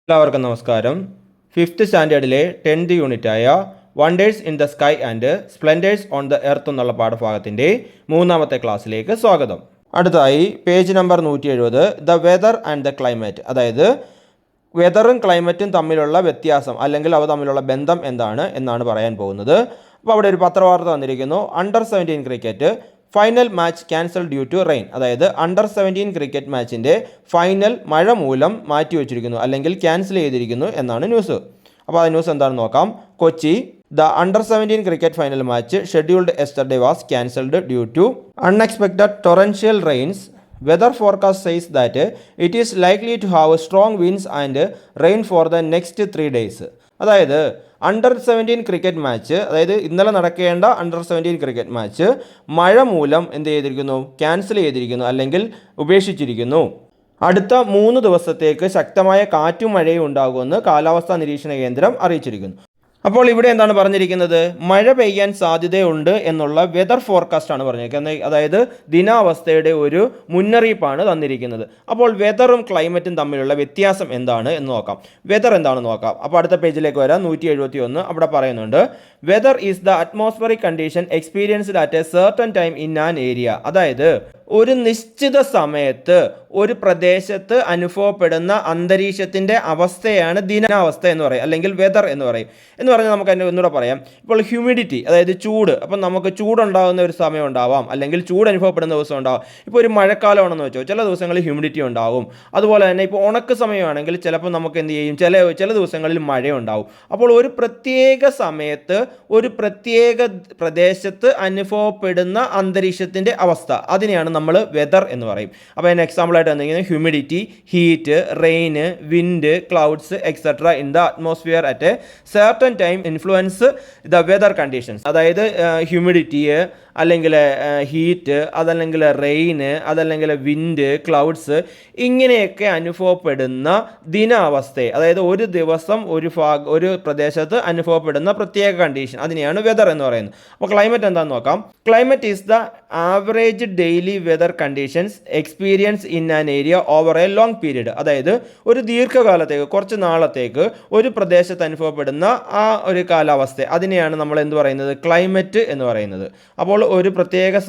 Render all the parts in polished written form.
എല്ലാവർക്കും നമസ്കാരം. 5th സ്റ്റാൻഡേർഡിലെ 10th യൂണിറ്റായ wonders in the sky and splendours on the earth എന്നുള്ള പാഠഭാഗത്തിൻ്റെ 3ാമത്തെ ക്ലാസ്സിലേക്ക് സ്വാഗതം. അടുത്തായി page number 170 the weather and the climate, അതായത് വെതറും ക്ലൈമറ്റും തമ്മിലുള്ള വ്യത്യാസം അല്ലെങ്കിൽ അവ തമ്മിലുള്ള ബന്ധം എന്നാണ് പറയാൻ പോകുന്നത്. അപ്പോൾ അവിടെ ഒരു പത്രവാർത്ത വന്നിരിക്കുന്നു. Under 17 cricket final match cancel due to rain, അതായത് അണ്ടർ 17 ക്രിക്കറ്റ് മാച്ചിൻ്റെ ഫൈനൽ മഴ മൂലം മാറ്റിവെച്ചിരിക്കുന്നു അല്ലെങ്കിൽ ക്യാൻസൽ ചെയ്തിരിക്കുന്നു എന്നാണ് ന്യൂസ്. അപ്പോൾ ആ ന്യൂസ് എന്താണെന്ന് നോക്കാം. Kochi the under 17 cricket final match scheduled yesterday was cancelled due to unexpected torrential rains. Weather forecast says that it is likely to have strong winds and rain for the next 3 days. അതായത് under 17 cricket match, അതായത് ഇന്നലെ നടക്കേണ്ട under 17 cricket match മഴ മൂലം എന്ത് ചെയ്തിരിക്കുന്നു, cancel ചെയ്തിരിക്കുന്നു അല്ലെങ്കിൽ ഉപേക്ഷിച്ചിരിക്കുന്നു. അടുത്ത 3 ദിവസത്തേക്ക് ശക്തമായ കാറ്റും മഴയും ഉണ്ടാകുമെന്ന് കാലാവസ്ഥാ നിരീക്ഷണ കേന്ദ്രം അറിയിച്ചിരിക്കുന്നു. അപ്പോൾ ഇവിടെ എന്താണ് പറഞ്ഞിരിക്കുന്നത്, മഴ പെയ്യാൻ സാധ്യതയുണ്ട് എന്നുള്ള വെതർ ഫോർകാസ്റ്റ് ആണ് പറഞ്ഞിരിക്കുന്നത്, അതായത് ദിനാവസ്ഥയുടെ ഒരു മുന്നറിയിപ്പാണ് തന്നിരിക്കുന്നത്. അപ്പോൾ വെതറും ക്ലൈമറ്റും തമ്മിലുള്ള വ്യത്യാസം എന്താണ് എന്ന് നോക്കാം. വെതർ എന്താണെന്ന് നോക്കാം. അപ്പോൾ അടുത്ത പേജിലേക്ക് വരാം. 171 അവിടെ പറയുന്നുണ്ട്, weather is the atmospheric condition experienced at a certain time in an area. അതായത് ഒരു നിശ്ചിത സമയത്ത് ഒരു പ്രദേശത്ത് അനുഭവപ്പെടുന്ന അന്തരീക്ഷത്തിൻ്റെ അവസ്ഥയാണ് ദിനാവസ്ഥ എന്ന് പറയും, അല്ലെങ്കിൽ വെതർ എന്ന് പറയും. എന്ന് പറഞ്ഞാൽ നമുക്ക് അതിൻ്റെ ഒന്നുകൂടെ പറയാം. ഇപ്പോൾ ഹ്യൂമിഡിറ്റി, അതായത് ചൂട്. അപ്പം നമുക്ക് ചൂടുണ്ടാകുന്ന ഒരു സമയം ഉണ്ടാവാം, അല്ലെങ്കിൽ ചൂട് അനുഭവപ്പെടുന്ന ദിവസം ഉണ്ടാവാം. ഇപ്പോൾ ഒരു മഴക്കാലമാണെന്ന് വെച്ചോ, ചില ദിവസങ്ങളിൽ ഹ്യൂമിഡിറ്റി ഉണ്ടാവും. അതുപോലെ തന്നെ ഇപ്പോൾ ഉണക്ക് സമയമാണെങ്കിൽ ചിലപ്പോൾ നമുക്ക് എന്ത് ചെയ്യും, ചില ദിവസങ്ങളിൽ മഴയുണ്ടാവും. അപ്പോൾ ഒരു പ്രത്യേക സമയത്ത് ഒരു പ്രത്യേക പ്രദേശത്ത് അനുഭവപ്പെടുന്ന അന്തരീക്ഷത്തിൻ്റെ അവസ്ഥ, അതിനെയാണ് നമ്മൾ വെതർ എന്ന് പറയും. അപ്പോൾ അതിന് എക്സാമ്പിളായിട്ട് എന്തെങ്കിലും humidity, heat, rain, wind, clouds etcetera in the atmosphere at a certain time influence the weather conditions. അതായത് ഹ്യൂമിഡിറ്റി, അല്ലെങ്കിൽ ഹീറ്റ്, അതല്ലെങ്കിൽ റെയിന്, അതല്ലെങ്കിൽ വിൻഡ്, ക്ലൗഡ്സ്, ഇങ്ങനെയൊക്കെ അനുഭവപ്പെടുന്ന ദിനാവസ്ഥയെ, അതായത് ഒരു ദിവസം ഒരു പ്രദേശത്ത് അനുഭവപ്പെടുന്ന പ്രത്യേക കണ്ടീഷൻ, അതിനെയാണ് വെതർ എന്ന് പറയുന്നത്. അപ്പോൾ ക്ലൈമറ്റ് എന്താണെന്ന് നോക്കാം. Climate is the average daily weather conditions experience in an area over a long period. അതായത് ഒരു ദീർഘകാലത്തേക്ക്, കുറച്ച് നാളത്തേക്ക് ഒരു പ്രദേശത്ത് അനുഭവപ്പെടുന്ന ആ ഒരു കാലാവസ്ഥ, അതിനെയാണ് നമ്മൾ എന്ത് പറയുന്നത്, ക്ലൈമറ്റ് എന്ന് പറയുന്നത്. അപ്പോൾ ഒരു പ്രത്യേക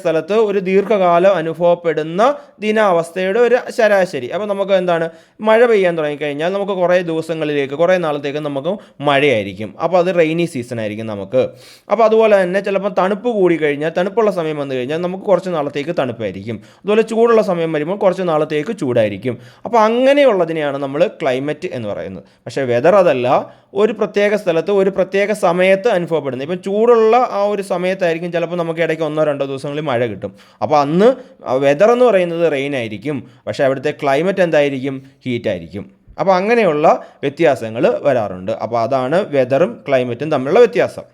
സ്ഥലത്ത് ഒരു ദീർഘകാലം അനുഭവപ്പെടുന്ന ദിനാവസ്ഥയുടെ ഒരു ശരാശരി. അപ്പോൾ നമുക്ക് എന്താണ്, മഴ പെയ്യാൻ തുടങ്ങിക്കഴിഞ്ഞാൽ നമുക്ക് കുറേ ദിവസങ്ങളിലേക്ക്, കുറേ നാളത്തേക്ക് നമുക്ക് മഴയായിരിക്കും. അപ്പോൾ അത് റെയിനി സീസൺ ആയിരിക്കും നമുക്ക്. അപ്പോൾ അതുപോലെ തന്നെ ചിലപ്പോൾ തണുപ്പ് കൂടിക്കഴിഞ്ഞാൽ, തണുപ്പുള്ള സമയം വന്നു കഴിഞ്ഞാൽ നമുക്ക് കുറച്ച് നാളത്തേക്ക് തണുപ്പായിരിക്കും. അതുപോലെ ചൂടുള്ള സമയം വരുമ്പോൾ കുറച്ച് നാളത്തേക്ക് ചൂടായിരിക്കും. അപ്പോൾ അങ്ങനെയുള്ളതിനെയാണ് നമ്മൾ ക്ലൈമറ്റ് എന്ന് പറയുന്നത്. പക്ഷേ വെതർ അതല്ല, ഒരു പ്രത്യേക സ്ഥലത്ത് ഒരു പ്രത്യേക സമയത്ത് അനുഭവപ്പെടുന്നത്. ഇപ്പം ചൂടുള്ള ആ ഒരു സമയത്തായിരിക്കും ചിലപ്പോൾ നമുക്ക് ഇടയ്ക്ക് 1-2 ദിവസങ്ങളിൽ മഴ കിട്ടും. അപ്പോൾ അന്ന് വെതർ എന്ന് പറയുന്നത് റെയിൻ ആയിരിക്കും, പക്ഷേ അവിടുത്തെ ക്ലൈമറ്റ് എന്തായിരിക്കും, ഹീറ്റ് ആയിരിക്കും. അപ്പോൾ അങ്ങനെയുള്ള വ്യത്യാസങ്ങൾ വരാറുണ്ട്. അപ്പോൾ അതാണ് വെതറും ക്ലൈമറ്റും തമ്മിലുള്ള വ്യത്യാസം.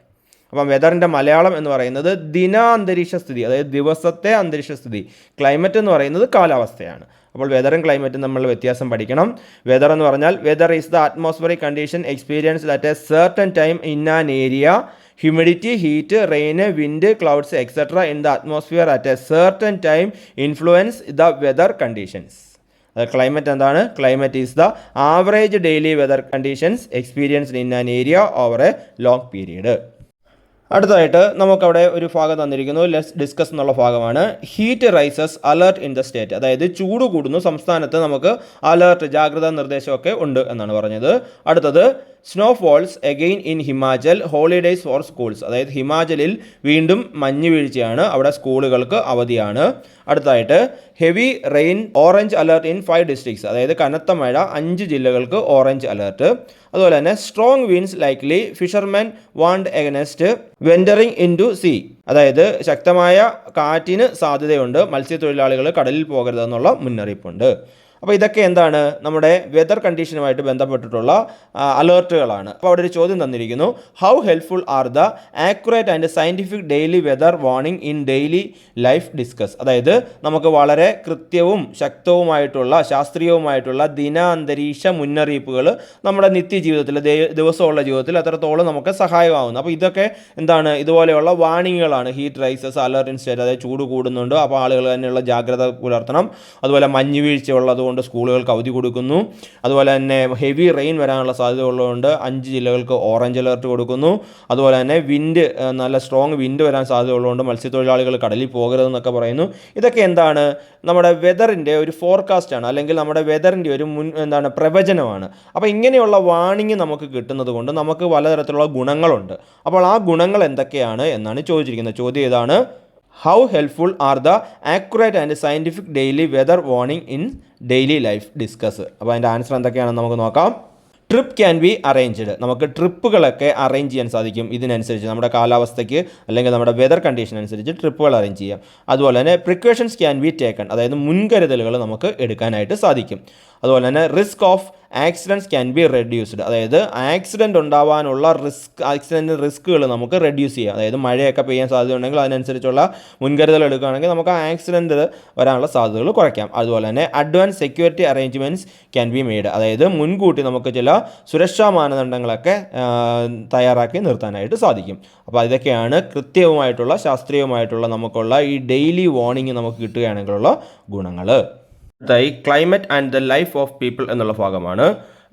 അപ്പം വെതറിൻ്റെ മലയാളം എന്ന് പറയുന്നത് ദിനാന്തരീക്ഷ സ്ഥിതി, അതായത് ദിവസത്തെ അന്തരീക്ഷ സ്ഥിതി. ക്ലൈമറ്റ് എന്ന് പറയുന്നത് കാലാവസ്ഥയാണ്. അപ്പോൾ വെതറും ക്ലൈമറ്റും തമ്മിലുള്ള വ്യത്യാസം പഠിക്കണം. വെതർ എന്ന് പറഞ്ഞാൽ weather is the atmospheric condition experienced at a certain time in an area. Humidity, heat, rain, wind, clouds etcetera in the atmosphere at a certain time influence the weather conditions. Climate എന്താണ്? Climate is the average daily weather conditions experienced in an area over a long period. അടുത്തതായിട്ട് നമുക്കവിടെ ഒരു ഭാഗം തന്നിരിക്കുന്നു, let's discuss എന്നുള്ള ഭാഗമാണ്. Heat rises alert in the state, അതായത് ചൂട് കൂടുന്നു, സംസ്ഥാനത്ത് നമുക്ക് അലേർട്ട്, ജാഗ്രതാ നിർദ്ദേശമൊക്കെ ഉണ്ട് എന്നാണ് പറഞ്ഞത്. അടുത്തത് snow falls again in Himachal, holidays for schools, അതായത് ഹിമാചലിൽ വീണ്ടും മഞ്ഞ് വീഴ്ചയാണ്, അവിടെ സ്കൂളുകൾക്ക് അവധിയാണ്. അടുത്തതായിട്ട് heavy rain orange alert in 5 districts, അതായത് കനത്ത മഴ 5 ജില്ലകൾക്ക് ഓറഞ്ച് അലേർട്ട്. അതുപോലെ തന്നെ strong winds likely fishermen warned against wandering into sea, അതായത് ശക്തമായ കാറ്റിന് സാധ്യതയുണ്ട്, മത്സ്യത്തൊഴിലാളികൾ കടലിൽ പോകരുതെന്നുള്ള മുന്നറിയിപ്പുണ്ട്. അപ്പോൾ ഇതൊക്കെ എന്താണ്, നമ്മുടെ വെതർ കണ്ടീഷനുമായിട്ട് ബന്ധപ്പെട്ടിട്ടുള്ള അലേർട്ടുകളാണ്. അപ്പോൾ അവിടെ ഒരു ചോദ്യം തന്നിരിക്കുന്നു, how helpful are the accurate and scientific daily weather warning in daily life discuss. അതായത് നമുക്ക് വളരെ കൃത്യവും ശക്തവുമായിട്ടുള്ള ശാസ്ത്രീയവുമായിട്ടുള്ള ദിനാന്തരീക്ഷ മുന്നറിയിപ്പുകൾ നമ്മുടെ നിത്യജീവിതത്തിൽ, ദിവസമുള്ള ജീവിതത്തിൽ എത്രത്തോളം നമുക്ക് സഹായമാകുന്നു. അപ്പോൾ ഇതൊക്കെ എന്താണ്, ഇതുപോലെയുള്ള വാർണിങ്ങുകളാണ്. Heat rises alert in state, അതായത് ചൂട് കൂടുന്നുണ്ട്, അപ്പോൾ ആളുകൾ തന്നെയുള്ള ജാഗ്രത പുലർത്തണം. അതുപോലെ മഞ്ഞ് വീഴ്ച ഉള്ളതുകൊണ്ട് കൊണ്ട് സ്കൂളുകൾക്ക് അവധി കൊടുക്കുന്നു. അതുപോലെ തന്നെ ഹെവി റെയിൻ വരാനുള്ള സാധ്യത ഉള്ളതുകൊണ്ട് 5 ജില്ലകൾക്ക് ഓറഞ്ച് അലർട്ട് കൊടുക്കുന്നു. അതുപോലെ തന്നെ വിൻഡ്, നല്ല സ്ട്രോങ് വിൻഡ് വരാൻ സാധ്യത ഉള്ളതുകൊണ്ട് മത്സ്യത്തൊഴിലാളികൾ കടലിൽ പോകരുതെന്നൊക്കെ പറയുന്നു. ഇതൊക്കെ എന്താണ്, നമ്മുടെ വെതറിൻ്റെ ഒരു ഫോർകാസ്റ്റാണ്, അല്ലെങ്കിൽ നമ്മുടെ വെതറിൻ്റെ ഒരു പ്രവചനമാണ്. അപ്പോൾ ഇങ്ങനെയുള്ള വാണിംഗ് നമുക്ക് കിട്ടുന്നത് കൊണ്ട് നമുക്ക് പലതരത്തിലുള്ള ഗുണങ്ങളുണ്ട്. അപ്പോൾ ആ ഗുണങ്ങൾ എന്തൊക്കെയാണ് എന്നാണ് ചോദിച്ചിരിക്കുന്നത്. ചോദ്യം ഏതാണ്? How helpful are the accurate and scientific daily weather warning in daily life, discuss. അപ്പോൾ അതിൻ്റെ ആൻസർ എന്തൊക്കെയാണെന്ന് നമുക്ക് നോക്കാം. ട്രിപ്പ് ക്യാൻ ബി അറേഞ്ച്ഡ്, നമുക്ക് ട്രിപ്പുകളൊക്കെ അറേഞ്ച് ചെയ്യാൻ സാധിക്കും. ഇതിനനുസരിച്ച് നമ്മുടെ കാലാവസ്ഥയ്ക്ക് അല്ലെങ്കിൽ നമ്മുടെ വെതർ കണ്ടീഷൻ അനുസരിച്ച് ട്രിപ്പുകൾ അറേഞ്ച് ചെയ്യാം. അതുപോലെ തന്നെ പ്രിക്കോഷൻസ് ക്യാൻ ബി ടേക്കൺ, അതായത് മുൻകരുതലുകൾ നമുക്ക് എടുക്കാനായിട്ട് സാധിക്കും. അതുപോലെ തന്നെ risk of accidents can be reduced, അതായത് ആക്സിഡൻറ്റ് ഉണ്ടാവാനുള്ള റിസ്ക്കുകൾ നമുക്ക് റെഡ്യൂസ് ചെയ്യാം. അതായത് മഴയൊക്കെ പെയ്യാൻ സാധ്യതയുണ്ടെങ്കിൽ അതിനനുസരിച്ചുള്ള മുൻകരുതൽ എടുക്കുകയാണെങ്കിൽ നമുക്ക് ആ ആക്സിഡൻറ്റ് വരാനുള്ള സാധ്യതകൾ കുറയ്ക്കാം. അതുപോലെ തന്നെ advance security arrangements can be made, അതായത് മുൻകൂട്ടി നമുക്ക് ചില സുരക്ഷാ മാനദണ്ഡങ്ങളൊക്കെ തയ്യാറാക്കി നിർത്താനായിട്ട് സാധിക്കും. അപ്പോൾ ഇതൊക്കെയാണ് കൃത്യവുമായിട്ടുള്ള ശാസ്ത്രീയമായിട്ടുള്ള നമുക്കുള്ള ഈ ഡെയിലി വാർണിംഗ് നമുക്ക് കിട്ടുകയാണെങ്കിലുള്ള ഗുണങ്ങൾ. അടുത്തായി climate and the life of people എന്നുള്ള ഭാഗമാണ്.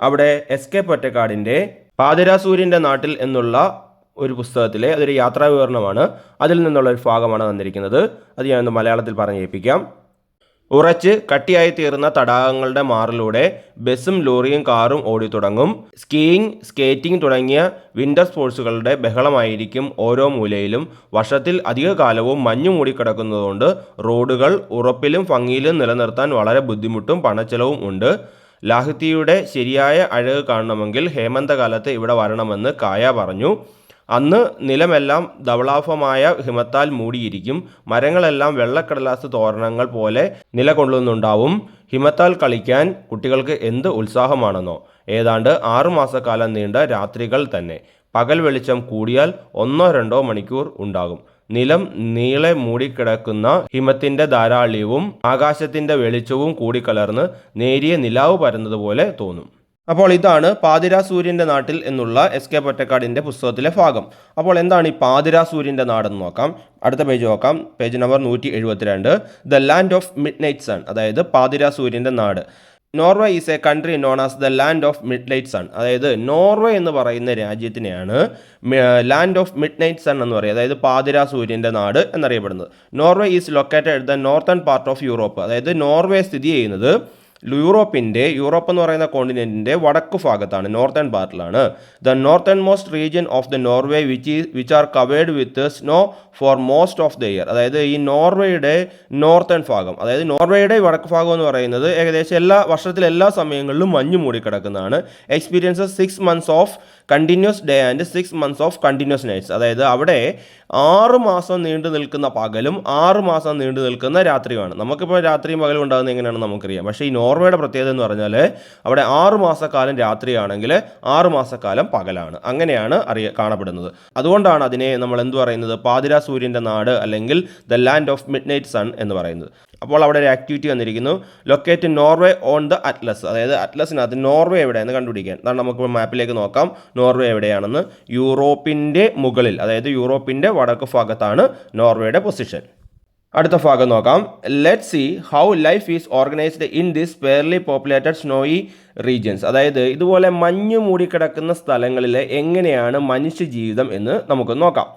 അവിടെ എസ്.കെ. പൊറ്റക്കാടിൻ്റെ പാതിരാസൂര്യൻ്റെ നാട്ടിൽ എന്നുള്ള ഒരു പുസ്തകത്തിലെ അതൊരു യാത്രാ വിവരണമാണ്. അതിൽ നിന്നുള്ള ഒരു ഭാഗമാണ് തന്നിരിക്കുന്നത്. അത് ഞാനൊന്ന് മലയാളത്തിൽ പറഞ്ഞു കേൾപ്പിക്കാം. ഉറച്ച് കട്ടിയായി തീർന്ന തടാകങ്ങളുടെ മാറിലൂടെ ബസ്സും ലോറിയും കാറും ഓടിത്തുടങ്ങും. സ്കീയിങ്, സ്കേറ്റിംഗ് തുടങ്ങിയ വിൻ്റർ സ്പോർട്സുകളുടെ ബഹളമായിരിക്കും ഓരോ മൂലയിലും. വർഷത്തിൽ അധിക കാലവും മഞ്ഞു മൂടിക്കിടക്കുന്നതുകൊണ്ട് റോഡുകൾ ഉറപ്പിലും ഭംഗിയിലും നിലനിർത്താൻ വളരെ ബുദ്ധിമുട്ടും പണച്ചെലവും ഉണ്ട്. ലാഹിത്യയുടെ ശരിയായ അഴക് കാണണമെങ്കിൽ ഹേമന്തകാലത്ത് ഇവിടെ വരണമെന്ന് കായ പറഞ്ഞു. അന്ന് നിലമെല്ലാം ധവളാഭമായ ഹിമത്താൽ മൂടിയിരിക്കും. മരങ്ങളെല്ലാം വെള്ളക്കടലാസ് തോരണങ്ങൾ പോലെ നിലകൊള്ളുന്നുണ്ടാവും. ഹിമത്താൽ കളിക്കാൻ കുട്ടികൾക്ക് എന്ത് ഉത്സാഹമാണെന്നോ. ഏതാണ്ട് 6 മാസക്കാലം നീണ്ട രാത്രികൾ തന്നെ. പകൽ വെളിച്ചം കൂടിയാൽ 1-2 മണിക്കൂർ ഉണ്ടാകും. നിലം നീളെ മൂടിക്കിടക്കുന്ന ഹിമത്തിൻ്റെ ധാരാളിയവും ആകാശത്തിൻ്റെ വെളിച്ചവും കൂടിക്കലർന്ന് നേരിയ നിലാവ് പരന്നതുപോലെ തോന്നും. അപ്പോൾ ഇതാണ് പാതിരാ സൂര്യൻ്റെ നാട്ടിൽ എന്നുള്ള എസ്.കെ. പൊറ്റക്കാടിൻ്റെ പുസ്തകത്തിലെ ഭാഗം. അപ്പോൾ എന്താണ് ഈ പാതിരാ സൂര്യൻ്റെ നാടെന്ന് നോക്കാം. അടുത്ത പേജ് നോക്കാം. Page number 172. The land of midnight sun, അതായത് പാതിരാ സൂര്യൻ്റെ നാട്. Norway is a country known as the land of midnight sun, അതായത് നോർവേ എന്ന് പറയുന്ന രാജ്യത്തിനെയാണ് land of midnight sun എന്ന് പറയുന്നത്, അതായത് പാതിരാ സൂര്യൻ്റെ നാട് എന്നറിയപ്പെടുന്നത്. Norway is located at the northern part of Europe, അതായത് നോർവേ സ്ഥിതി ചെയ്യുന്നത് യൂറോപ്പ് എന്ന് പറയുന്ന കോണ്ടിനെൻറ്റിൻ്റെ വടക്കു ഭാഗത്താണ്, നോർത്തേൺ പാർട്ടിലാണ്. The northern most region of the Norway which are covered with snow for most of the year, അതായത് ഈ നോർവേയുടെ നോർത്തേൺ ഭാഗം, അതായത് നോർവേയുടെ വടക്ക് ഭാഗം എന്ന് പറയുന്നത് ഏകദേശം വർഷത്തിലെ എല്ലാ സമയങ്ങളിലും മഞ്ഞ് മൂടിക്കിടക്കുന്നതാണ്. Experiences 6 months of continuous day and 6 months of continuous nights, അതായത് അവിടെ 6 മാസം നീണ്ടു നിൽക്കുന്ന പകലും 6 മാസം നീണ്ടു നിൽക്കുന്ന രാത്രിയുമാണ്. നമുക്കിപ്പോൾ രാത്രിയും പകലും ഉണ്ടാകുന്നത് എങ്ങനെയാണെന്ന് നമുക്കറിയാം. പക്ഷേ ഈ നോർവേയുടെ പ്രത്യേകത എന്ന് പറഞ്ഞാൽ അവിടെ 6 മാസക്കാലം രാത്രിയാണെങ്കിൽ 6 മാസക്കാലം പകലാണ്. അങ്ങനെയാണ് കാണപ്പെടുന്നത്. അതുകൊണ്ടാണ് അതിനെ നമ്മൾ എന്ത് പറയുന്നത്, പാതിരാ സൂര്യൻ്റെ നാട് അല്ലെങ്കിൽ the land of midnight sun എന്ന് പറയുന്നത്. അപ്പോൾ അവിടെ ഒരു ആക്ടിവിറ്റി വന്നിരിക്കുന്നു, locate Norway on the atlas, അതായത് അറ്റ്ലസിനകത്ത് നോർവേ എവിടെയെന്ന് കണ്ടുപിടിക്കാൻ. അതാണ് നമുക്ക് മാപ്പിലേക്ക് നോക്കാം നോർവേ എവിടെയാണെന്ന്. യൂറോപ്പിൻ്റെ മുകളിൽ, അതായത് യൂറോപ്പിൻ്റെ വടക്ക് ഭാഗത്താണ് നോർവേയുടെ പൊസിഷൻ. അടുത്ത ഭാഗം നോക്കാം. Let see how life is organised in this sparsely populated snowy regions, അതായത് ഇതുപോലെ മഞ്ഞ് മൂടിക്കിടക്കുന്ന സ്ഥലങ്ങളിൽ എങ്ങനെയാണ് മനുഷ്യ ജീവിതം എന്ന് നമുക്ക് നോക്കാം.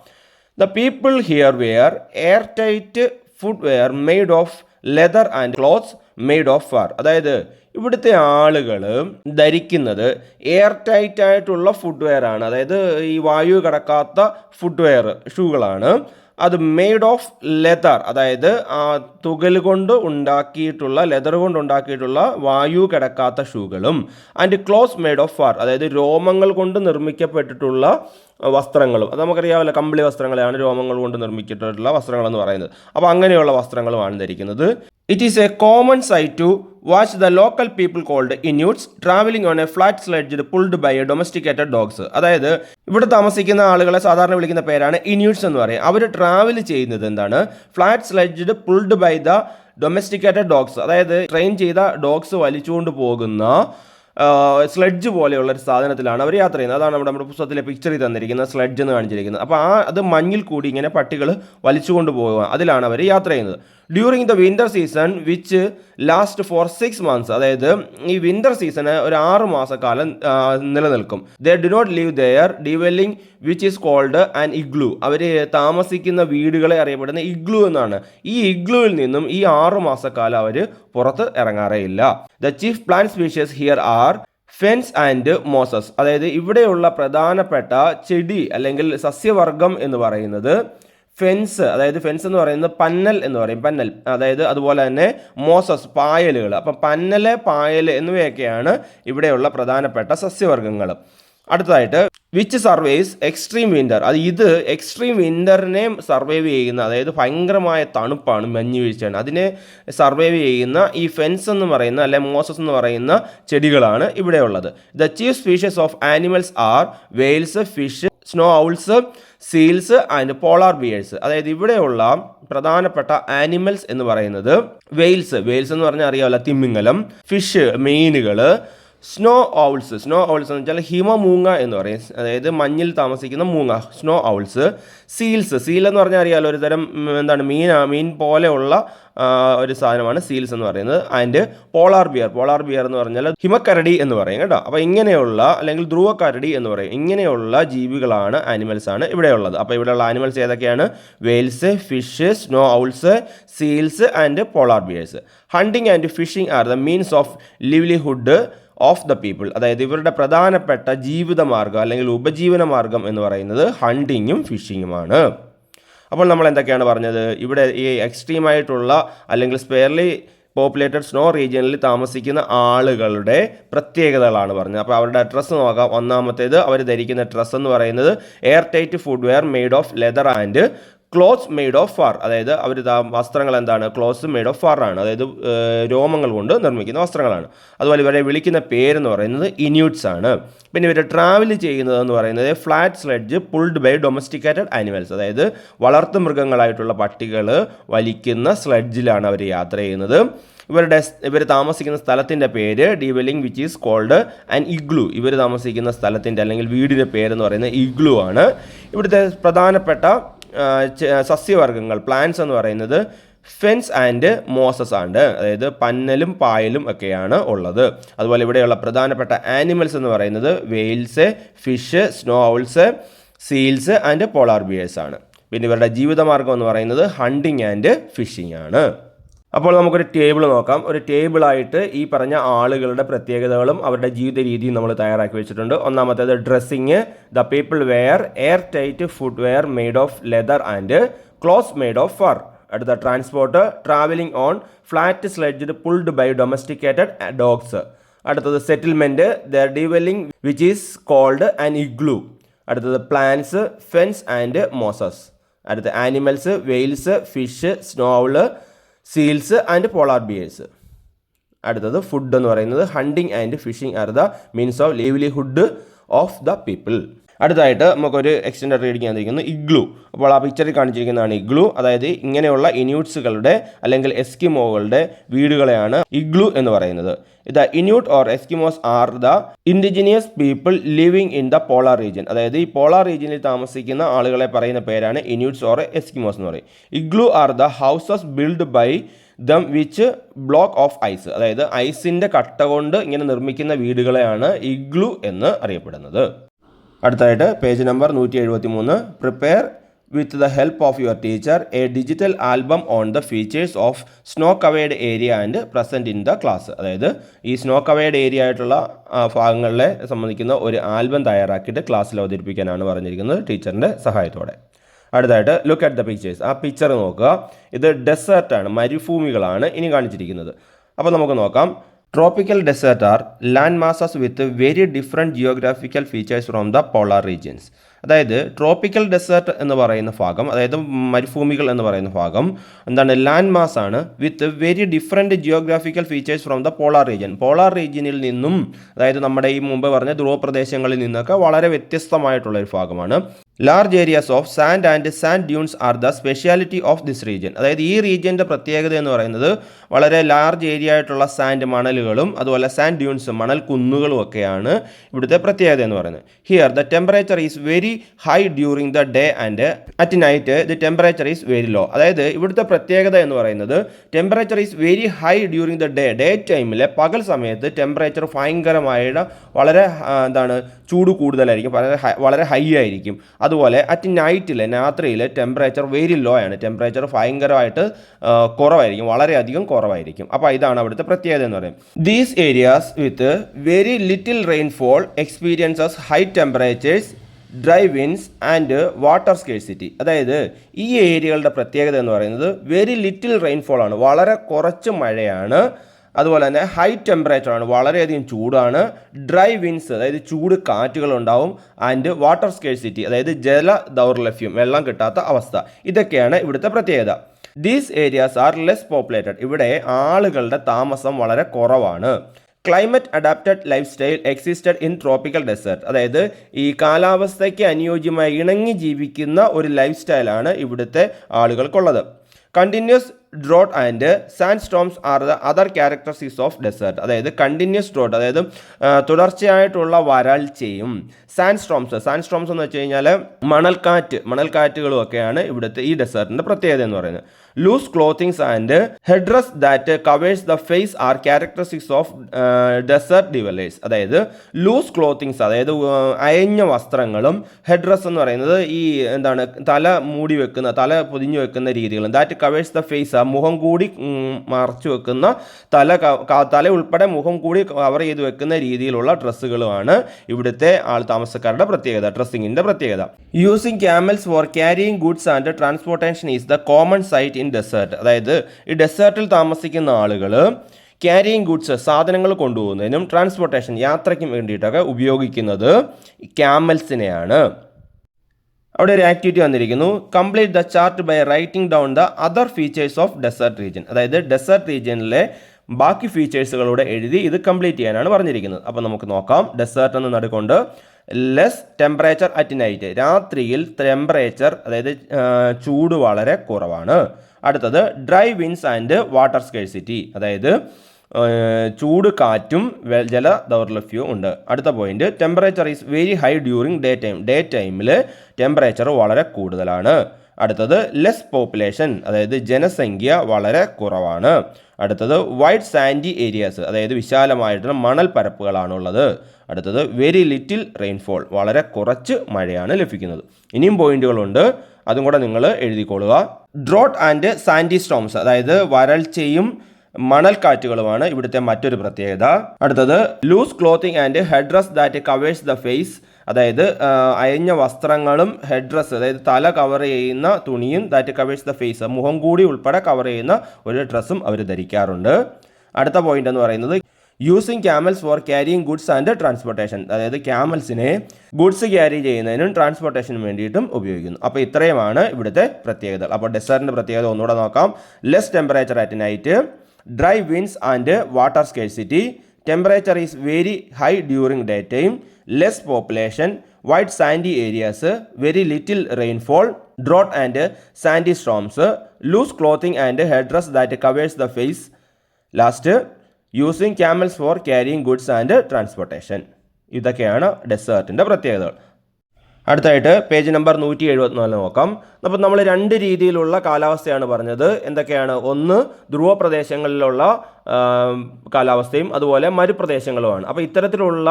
The people here wear airtight footwear made of leather and clothes made of fur, അതായത് ഇവിടുത്തെ ആളുകൾ ധരിക്കുന്നത് എയർ ടൈറ്റ് ആയിട്ടുള്ള ഫുഡ് വെയർ ആണ്, അതായത് ഈ വായു കടക്കാത്ത ഫുഡ് വെയർ ഷൂകളാണ്. അത് മെയ്ഡ് ഓഫ് ലെതർ, അതായത് തുകൽ കൊണ്ട് ഉണ്ടാക്കിയിട്ടുള്ള, ലെതർ കൊണ്ട് ഉണ്ടാക്കിയിട്ടുള്ള വായു കിടക്കാത്ത ഷൂകളും. And clothes made of fur, അതായത് രോമങ്ങൾ കൊണ്ട് നിർമ്മിക്കപ്പെട്ടിട്ടുള്ള വസ്ത്രങ്ങളും. അത് നമുക്കറിയാമല്ലോ, കമ്പിളി വസ്ത്രങ്ങളെയാണ് രോമങ്ങൾ കൊണ്ട് നിർമ്മിച്ചിട്ടുള്ള വസ്ത്രങ്ങളെന്ന് പറയുന്നത്. അപ്പോൾ അങ്ങനെയുള്ള വസ്ത്രങ്ങളുമാണ് ധരിക്കുന്നത്. It is a common sight to watch the local people called Inuits travelling on a flat sledge pulled by a domesticated dogs, അതായത് ഇവിടെ താമസിക്കുന്ന ആളുകളെ സാധാരണ വിളിക്കുന്ന പേരാണ് ഇന്യൂട്സ് എന്ന് പറയും. അവർ ട്രാവൽ ചെയ്യുന്നത് എന്താണ്, flat sledge pulled by the domesticated dogs, അതായത് ട്രെയിൻ ചെയ്ത ഡോഗ്സ് വലിച്ചുകൊണ്ട് പോകുന്ന സ്ലെഡ്ജ് പോലെയുള്ള ഒരു സാധനത്തിലാണ് അവർ യാത്ര ചെയ്യുന്നത്. അതാണ് നമ്മുടെ പുസ്തകത്തിലെ പിക്ചറിൽ തന്നിരിക്കുന്നത്, സ്ലെഡ്ജ് എന്ന് കാണിച്ചിരിക്കുന്നത്. അപ്പോൾ അത് മഞ്ഞിൽ കൂടി ഇങ്ങനെ പട്ടികൾ വലിച്ചുകൊണ്ട് പോകുക, അതിലാണ് അവർ യാത്ര ചെയ്യുന്നത്. During the winter season which last for 6 months, അതായത് ഈ വിൻ്റർ സീസണ് ഒരു 6 മാസക്കാലം നിലനിൽക്കും. They do not leave their dwelling which is called an igloo. അവർ താമസിക്കുന്ന വീടുകളെ അറിയപ്പെടുന്ന ഇഗ്ലൂ എന്നാണ്. ഈ ഇഗ്ലൂവിൽ നിന്നും ഈ 6 മാസക്കാലം അവർ പുറത്ത് ഇറങ്ങാറേയില്ല. The chief plant species here are ferns and mosses. അതായത് ഇവിടെയുള്ള പ്രധാനപ്പെട്ട ചെടി അല്ലെങ്കിൽ സസ്യവർഗം എന്ന് പറയുന്നത് ഫെൻസ്, അതായത് ഫെൻസ് എന്ന് പറയുന്നത് പന്നൽ എന്ന് പറയും, പന്നൽ. അതായത് അതുപോലെ തന്നെ മോസസ്, പായലുകൾ. അപ്പം പന്നല്, പായൽ എന്നിവയൊക്കെയാണ് ഇവിടെയുള്ള പ്രധാനപ്പെട്ട സസ്യവർഗ്ഗങ്ങൾ. അടുത്തതായിട്ട് വിച്ച് സർവൈവ്സ് എക്സ്ട്രീം വിൻ്റർ. ഇത് എക്സ്ട്രീം വിൻ്ററിനെ സർവൈവ് ചെയ്യുന്ന, അതായത് ഭയങ്കരമായ തണുപ്പാണ്, മഞ്ഞ് വീഴ്ചയാണ്, അതിനെ സർവൈവ് ചെയ്യുന്ന ഈ ഫെൻസ് എന്ന് പറയുന്ന അല്ലെ മോസസ് എന്ന് പറയുന്ന ചെടികളാണ് ഇവിടെ ഉള്ളത്. The chief species of animals are Wales, fish, snow owls, seals and polar bears. അതായത് ഇവിടെയുള്ള പ്രധാനപ്പെട്ട ആനിമൽസ് എന്ന് പറയുന്നത് വെയിൽസ് എന്ന് പറഞ്ഞാൽ അറിയാമല്ലോ, തിമിംഗലം, ഫിഷ്, മീനുകൾ, സ്നോ ഔൾസ് എന്ന് വെച്ചാൽ ഹിമമൂങ്ങ എന്ന് പറയും, അതായത് മഞ്ഞിൽ താമസിക്കുന്ന മൂങ്ങ, സ്നോ ഔൾസ്, സീൽ എന്ന് പറഞ്ഞാൽ അറിയാമല്ലോ, ഒരു തരം എന്താണ് മീൻ പോലെയുള്ള ഒരു സാധനമാണ് സീൽസ് എന്ന് പറയുന്നത്. ആൻഡ് പോളാർ ബിയർ എന്ന് പറഞ്ഞാൽ ഹിമക്കരടി എന്ന് പറയും കേട്ടോ. അപ്പോൾ ഇങ്ങനെയുള്ള അല്ലെങ്കിൽ ധ്രുവക്കരടി എന്ന് പറയും, ഇങ്ങനെയുള്ള ജീവികളാണ്, ആനിമൽസ് ആണ് ഇവിടെയുള്ളത്. അപ്പോൾ ഇവിടെയുള്ള ആനിമൽസ് ഏതൊക്കെയാണ്? Wales, fish, snow owls, seals and polar bears. Hunting and fishing are the means of livelihood of the people. അതായത് ഇവരുടെ പ്രധാനപ്പെട്ട ജീവിതമാർഗം അല്ലെങ്കിൽ ഉപജീവന മാർഗം എന്ന് പറയുന്നത് ഹണ്ടിങ്ങും ഫിഷിങ്ങുമാണ്. അപ്പോൾ നമ്മൾ എന്തൊക്കെയാണ് പറഞ്ഞത്? ഇവിടെ ഈ എക്സ്ട്രീമായിട്ടുള്ള അല്ലെങ്കിൽ സ്പെയർലി പോപ്പുലേറ്റഡ് സ്നോ റീജിയനിൽ താമസിക്കുന്ന ആളുകളുടെ പ്രത്യേകതകളാണ് പറഞ്ഞത്. അപ്പോൾ അവരുടെ ഡ്രസ്സ് നോക്കാം. ഒന്നാമത്തേത്, അവർ ധരിക്കുന്ന ഡ്രസ്സ് എന്ന് പറയുന്നത് air tight footwear made of leather and clothes made of fur. അതായത് അവർ വസ്ത്രങ്ങൾ എന്താണ്? ക്ലോത്ത്സ് മെയ്ഡ് ഓഫ് ഫർ ആണ്, അതായത് രോമങ്ങൾ കൊണ്ട് നിർമ്മിക്കുന്ന വസ്ത്രങ്ങളാണ്. അതുപോലെ ഇവരെ വിളിക്കുന്ന പേരെന്ന് പറയുന്നത് ഇന്യൂട്ട്സ് ആണ്. പിന്നെ ഇവർ ട്രാവൽ ചെയ്യുന്നതെന്ന് പറയുന്നത് flat sledge pulled by domesticated animals. അതായത് വളർത്തു മൃഗങ്ങളായിട്ടുള്ള പട്ടികൾ വലിക്കുന്ന സ്ലെഡ്ജിലാണ് അവർ യാത്ര ചെയ്യുന്നത്. ഇവർ താമസിക്കുന്ന സ്ഥലത്തിൻ്റെ പേര് dwelling which is called an igloo. ഇവർ താമസിക്കുന്ന സ്ഥലത്തിൻ്റെ അല്ലെങ്കിൽ വീടിൻ്റെ പേരെന്ന് പറയുന്നത് ഇഗ്ലൂ ആണ്. ഇവിടുത്തെ പ്രധാനപ്പെട്ട സസ്യവർഗ്ഗങ്ങൾ, പ്ലാന്റ്സ് എന്ന് പറയുന്നത് ഫെൻസ് ആൻഡ് മോസസ് ആണ്. അതായത് പന്നലും പായലും ഒക്കെയാണ് ഉള്ളത്. അതുപോലെ ഇവിടെയുള്ള പ്രധാനപ്പെട്ട ആനിമൽസ് എന്ന് പറയുന്നത് Wales, fish, snow owls, seals and polar bears ആണ്. പിന്നെ ഇവരുടെ ജീവിതമാർഗം എന്ന് പറയുന്നത് ഹണ്ടിങ് ആൻഡ് ഫിഷിംഗ് ആണ്. അപ്പോൾ നമുക്കൊരു ടേബിൾ നോക്കാം. ഒരു ടേബിളായിട്ട് ഈ പറഞ്ഞ ആളുകളുടെ പ്രത്യേകതകളും അവരുടെ ജീവിത രീതിയും നമ്മൾ തയ്യാറാക്കി വെച്ചിട്ടുണ്ട്. ഒന്നാമത്തേത് dressing. The people wear airtight footwear made of leather and clothes made of fur. അടുത്ത transport, travelling on flat sledge pulled by domesticated dogs. അടുത്തത് settlement, their dwelling which is called an igloo. അടുത്തത് plants, ferns and mosses. അടുത്ത animals, whales, fish, snow owl, seals and polar bears. അടുത്തത് food എന്ന് പറയുന്നത് hunting and fishing are the means of livelihood of the people. അടുത്തായിട്ട് നമുക്കൊരു extend reading തന്നിരിക്കുന്നു igloo. അപ്പോൾ ആ പിക്ചറിൽ കാണിച്ചിരിക്കുന്നതാണ് ഇഗ്ലൂ. അതായത് ഇങ്ങനെയുള്ള ഇന്യൂട്ട്സുകളുടെ അല്ലെങ്കിൽ എസ്കിമോകളുടെ വീടുകളെയാണ് ഇഗ്ലൂ എന്ന് പറയുന്നത്. The Inuit or Eskimos are the indigenous people living in the polar region. അതായത് ഈ പോളാർ റീജിയനിൽ താമസിക്കുന്ന ആളുകളെ പറയുന്ന പേരാണ് ഇന്യൂട്ട്സ് ഓർ എസ്കിമോസ് എന്ന് പറയും. Igloo are the houses build by them which block of ice. അതായത് ഐസിൻ്റെ കട്ട കൊണ്ട് ഇങ്ങനെ നിർമ്മിക്കുന്ന വീടുകളെയാണ് ഇഗ്ലൂ എന്ന് അറിയപ്പെടുന്നത്. അടുത്തായിട്ട് page number 173. Prepare with the help of your teacher A digital album on the features of snow covered area and present in the class. അതായത് ഈ സ്നോ കവേർഡ് ഏരിയ ആയിട്ടുള്ള ഭാഗങ്ങളെ സംബന്ധിക്കുന്ന ഒരു ആൽബം തയ്യാറാക്കിയിട്ട് ക്ലാസ്സിൽ അവതരിപ്പിക്കാനാണ് പറഞ്ഞിരിക്കുന്നത് ടീച്ചറിൻ്റെ സഹായത്തോടെ. അടുത്തായിട്ട് ലുക്ക് അറ്റ് ദ പിക്ചേഴ്സ്. ആ പിക്ചർ നോക്കുക. ഇത് ഡെസേർട്ടാണ്, മരുഭൂമികളാണ് ഇനി കാണിച്ചിരിക്കുന്നത്. അപ്പോൾ നമുക്ക് നോക്കാം. Tropical desert are land masses with very different geographical features from the polar regions. അതായത് ട്രോപ്പിക്കൽ ഡെസേർട്ട് എന്ന് പറയുന്ന ഭാഗം, അതായത് മരുഭൂമികൾ എന്ന് പറയുന്ന ഭാഗം എന്താണ്? ലാൻഡ് മാസ് ആണ് with very different geographical features from the polar region. Polar റീജിയനിൽ നിന്നും, അതായത് നമ്മുടെ ഈ മുമ്പ് പറഞ്ഞ ധ്രുവപ്രദേശങ്ങളിൽ നിന്നൊക്കെ വളരെ വ്യത്യസ്തമായിട്ടുള്ളൊരു ഭാഗമാണ്. Large areas of sand and sand dunes are the speciality of this region. അതായത് ഈ റീജിയൻ്റെ പ്രത്യേകത എന്ന് പറയുന്നത് വളരെ ലാർജ് ഏരിയ ആയിട്ടുള്ള സാൻഡ് മണലുകളും അതുപോലെ സാൻഡ് ഡ്യൂൺസും മണൽ കുന്നുകളും ഒക്കെയാണ് ഇവിടുത്തെ പ്രത്യേകത എന്ന് പറയുന്നത്. Here the temperature is very high during the day and at night the temperature is very low. അതായത് ഇവിടുത്തെ പ്രത്യേകത എന്ന് പറയുന്നത് temperature is very high during the day ടൈമിൽ പകൽ സമയത്ത് ടെമ്പറേച്ചർ ഭയങ്കരമായിട്ട് വളരെ ചൂട് കൂടുതലായിരിക്കും, വളരെ ഹൈ ആയിരിക്കും. അതുപോലെ അറ്റ് നൈറ്റിൽ രാത്രിയിൽ ടെമ്പറേച്ചർ വെരി ലോ ആണ്, ടെമ്പറേച്ചർ ഭയങ്കരമായിട്ട് കുറവായിരിക്കും, വളരെയധികം കുറവായിരിക്കും. അപ്പോൾ ഇതാണ് അവിടുത്തെ പ്രത്യേകത എന്ന് പറയുന്നത്. These areas with very little rainfall experiences high temperatures, dry winds and water scarcity. അതായത് ഈ ഏരിയകളുടെ പ്രത്യേകത എന്ന് പറയുന്നത് വെരി ലിറ്റിൽ റെയിൻഫോൾ ആണ്, വളരെ കുറച്ച് മഴയാണ്, അതുപോലെ തന്നെ ഹൈ ടെമ്പറേച്ചറാണ്, വളരെയധികം ചൂടാണ്, ഡ്രൈ വിൻഡ്സ് അതായത് ചൂട് കാറ്റുകളുണ്ടാവും, ആൻഡ് വാട്ടർ സ്കേഴ്സിറ്റി അതായത് ജല ദൗർലഭ്യം, വെള്ളം കിട്ടാത്ത അവസ്ഥ. ഇതൊക്കെയാണ് ഇവിടുത്തെ പ്രത്യേകത. These areas are less populated. ഇവിടെ ആളുകളുടെ താമസം വളരെ കുറവാണ്. Climate adapted lifestyle existed in tropical desert. അതായത് ഈ കാലാവസ്ഥയ്ക്ക് അനുയോജ്യമായി ഇണങ്ങി ജീവിക്കുന്ന ഒരു ലൈഫ് സ്റ്റൈലാണ് ഇവിടുത്തെ ആളുകൾക്കുള്ളത്. Continuous drought and sandstorms are the other characteristics of desert. അതായത് കണ്ടിന്യൂസ് ഡ്രോട്ട് അതായത് തുടർച്ചയായിട്ടുള്ള വരൾച്ചയും സാൻഡ് സ്റ്റോംസ് എന്ന് വെച്ച് കഴിഞ്ഞാൽ മണൽക്കാറ്റുകളും ഒക്കെയാണ് ഇവിടുത്തെ ഈ ഡെസേർട്ടിൻ്റെ പ്രത്യേകത എന്ന് പറയുന്നത്. Loose clothings and headdress that covers the face are characteristics of desert dwellers. അതായത് ലൂസ് ക്ലോത്തിങ്സ് അതായത് അയഞ്ഞ വസ്ത്രങ്ങളും, ഹെഡ്രസ് എന്ന് പറയുന്നത് ഈ തല മൂടി വെക്കുന്ന, തല പൊതിഞ്ഞു വെക്കുന്ന രീതികളും, ദാറ്റ് കവേഴ്സ് ദ ഫേസ് മുഖം കൂടി മറച്ചു വെക്കുന്ന, തല ഉൾപ്പെടെ മുഖം കൂടി കവർ ചെയ്ത് വെക്കുന്ന രീതിയിലുള്ള ഡ്രസ്സുകളുമാണ് ഇവിടുത്തെ താമസക്കാരുടെ പ്രത്യേകത, ഡ്രസ്സിങ്ങിൻ്റെ പ്രത്യേകത. Using camels for carrying goods and transportation is the common sight in desert. അതായത് ഈ ഡെസേർട്ടിൽ താമസിക്കുന്ന ആളുകൾ ക്യാരിയിങ് ഗുഡ്സ് സാധനങ്ങൾ കൊണ്ടുപോകുന്നതിനും ട്രാൻസ്പോർട്ടേഷൻ യാത്രയ്ക്കും വേണ്ടിയിട്ടൊക്കെ ഉപയോഗിക്കുന്നത് ക്യാമൽസിനെയാണ്. അവിടെ ഒരു ആക്ടിവിറ്റി വന്നിരിക്കുന്നു. Complete the chart by writing down the other features of desert region. അതായത് ഡെസേർട്ട് റീജിയനിലെ ബാക്കി ഫീച്ചേഴ്സുകളൂടെ എഴുതി ഇത് കംപ്ലീറ്റ് ചെയ്യാനാണ് പറഞ്ഞിരിക്കുന്നത്. അപ്പോൾ നമുക്ക് നോക്കാം. ഡെസേർട്ട് എന്ന് നടുകൊണ്ട് ലെസ് ടെമ്പറേച്ചർ അറ്റ് നൈറ്റ്. രാത്രിയിൽ ടെമ്പറേച്ചർ അതായത് ചൂട് വളരെ കുറവാണ്. അടുത്തത് dry winds and water scarcity. അതായത് ചൂട് കാറ്റും ജല ദൗർലഭ്യവും ഉണ്ട്. അടുത്ത point temperature is very high during day ടൈമിൽ ടെമ്പറേച്ചർ വളരെ കൂടുതലാണ്. അടുത്തത് ലെസ് പോപ്പുലേഷൻ അതായത് ജനസംഖ്യ വളരെ കുറവാണ്. അടുത്തത് വൈഡ് സാൻഡി ഏരിയാസ് അതായത് വിശാലമായിട്ടുള്ള മണൽ പരപ്പുകളാണുള്ളത്. അടുത്തത് വെരി ലിറ്റിൽ റെയിൻഫോൾ വളരെ കുറച്ച് മഴയാണ് ലഭിക്കുന്നത്. ഇനിയും പോയിന്റുകളുണ്ട്, അതും കൂടെ നിങ്ങൾ എഴുതിക്കൊള്ളുക. ഡ്രോട്ട് ആൻഡ് സാൻഡി സ്റ്റോംസ് അതായത് വരൾച്ചയും മണൽക്കാറ്റുകളുമാണ് ഇവിടുത്തെ മറ്റൊരു പ്രത്യേകത. അടുത്തത് loose clothing and headdress that covers the face. അതായത് അയഞ്ഞ വസ്ത്രങ്ങളും ഹെഡ്രസ് അതായത് തല കവർ ചെയ്യുന്ന തുണിയും ദാറ്റ് കവേഴ്സ് ദ ഫേസ് മുഖം കൂടി ഉൾപ്പെടെ കവർ ചെയ്യുന്ന ഒരു ഡ്രസ്സും അവർ ധരിക്കാറുണ്ട്. അടുത്ത പോയിന്റ് എന്ന് പറയുന്നത് using camels for carrying goods and transportation. അതായത് ക്യാമൽസിനെ ഗുഡ്സ് ക്യാരി ചെയ്യുന്നതിനും ട്രാൻസ്പോർട്ടേഷനും വേണ്ടിയിട്ടും ഉപയോഗിക്കുന്നു. അപ്പോൾ ഇത്രയുമാണ് ഇവിടുത്തെ പ്രത്യേകത. അപ്പോൾ ഡെസേർട്ടിൻ്റെ പ്രത്യേകത ഒന്നുകൂടെ നോക്കാം. Less temperature at night, dry winds and water scarcity, temperature is very high during day time, less population, wide sandy areas, very little rainfall, drought and sandy storms, loose clothing and headdress that covers the face, last using camels for carrying goods and transportation. ഇതൊക്കെയാണ് ഡെസേർട്ടിൻ്റെ പ്രത്യേകതകൾ. അടുത്തായിട്ട് page number 174 നോക്കാം. അപ്പോൾ നമ്മൾ രണ്ട് രീതിയിലുള്ള കാലാവസ്ഥയാണ് പറഞ്ഞത്. എന്തൊക്കെയാണ്? ഒന്ന് ധ്രുവ പ്രദേശങ്ങളിലുള്ള കാലാവസ്ഥയും അതുപോലെ മരുപ്രദേശങ്ങളുമാണ്. അപ്പോൾ ഇത്തരത്തിലുള്ള